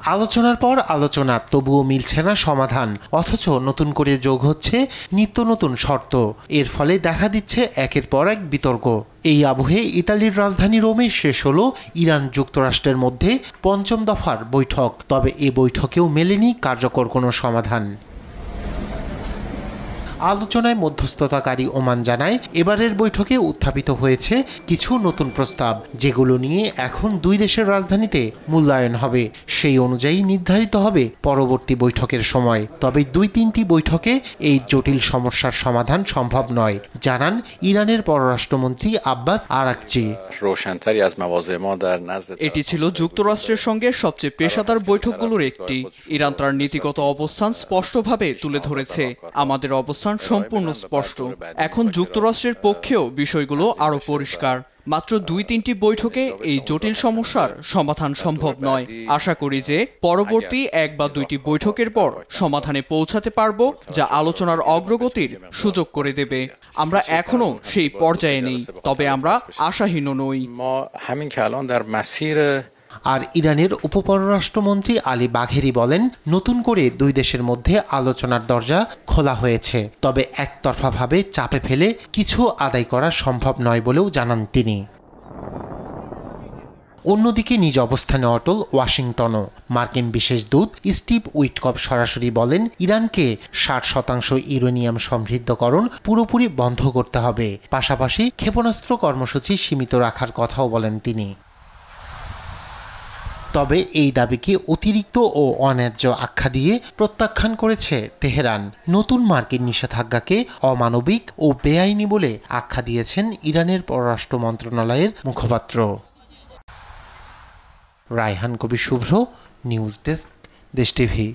আলোচনার পর আলোচনা, তবুও মিলছে না সমাধান, অথচ নতুন করে যোগ হচ্ছে নিত্য নতুন শর্ত। এর ফলে দেখা দিচ্ছে একের পর এক বিতর্ক। এই আবহে ইতালির রাজধানী রোমে শেষ হলো ইরান যুক্তরাষ্ট্রের মধ্যে পঞ্চম দফার বৈঠক। তবে এ বৈঠকেও মেলেনি কার্যকর কোনো সমাধান। আলোচনায় মধ্যস্থতাকারী ওমান জানায়, এবারের বৈঠকে উত্থাপিত হয়েছে কিছু নতুন প্রস্তাব, যেগুলো নিয়ে এখন দুই দেশের রাজধানীতে মূল্যায়ন হবে। সেই অনুযায়ী নির্ধারিত হবে পরবর্তী বৈঠকের সময়। তবে ২-৩টি বৈঠকে এই জটিল সমস্যার সমাধান সম্ভব নয়, জানান ইরানের পররাষ্ট্রমন্ত্রী আব্বাস আরাকচি। এটি ছিল যুক্তরাষ্ট্রের সঙ্গে সবচেয়ে পেশাদার বৈঠকগুলোর একটি। ইরান তার নীতিগত অবস্থান স্পষ্টভাবে তুলে ধরেছে। আমাদের অবস্থান সম্পূর্ণ স্পষ্ট। এখন যুক্তরাষ্ট্রের পক্ষেও বিষয়গুলো আরো পরিষ্কার। মাত্র ২-৩টি বৈঠকে এই জটিল সমস্যার সমাধান সম্ভব নয়। আশা করি যে পরবর্তী ১ বা ২টি বৈঠকের পর সমাধানে পৌঁছাতে পারব, যা আলোচনার অগ্রগতির সুযোগ করে দেবে। আমরা এখনো সেই পর্যায়ে নেই, তবে আমরা আশাহীন নই। আর ইরানের উপপররাষ্ট্রমন্ত্রী আলী বাঘেরি বলেন, নতুন করে দুই দেশের মধ্যে আলোচনার দরজা খোলা হয়েছে, তবে একতরফাভাবে চাপে ফেলে কিছু আদায় করা সম্ভব নয় বলেও জানান তিনি। অন্যদিকে নিজ অবস্থানে অটল ওয়াশিংটনও। মার্কিন বিশেষ দূত স্টিভ উইটকফ সরাসরি বলেন, ইরানকে ৬০% ইউরেনিয়াম সমৃদ্ধকরণ পুরোপুরি বন্ধ করতে হবে। পাশাপাশি ক্ষেপণাস্ত্র কর্মসূচি সীমিত রাখার কথাও বলেন তিনি। তবে এই দাবিকে অতিরিক্ত ও অন্যায্য আখ্যা দিয়ে প্রত্যাখ্যান করেছে তেহরান। নতুন মার্কিন নিষেধাজ্ঞাকে অমানবিক ও বেআইনি বলে আখ্যা দিয়েছেন ইরানের পররাষ্ট্র মন্ত্রণালয়ের মুখপাত্র। রায়হান কবির শুভ্র, নিউজ ডেস্ক, দেশ টিভি।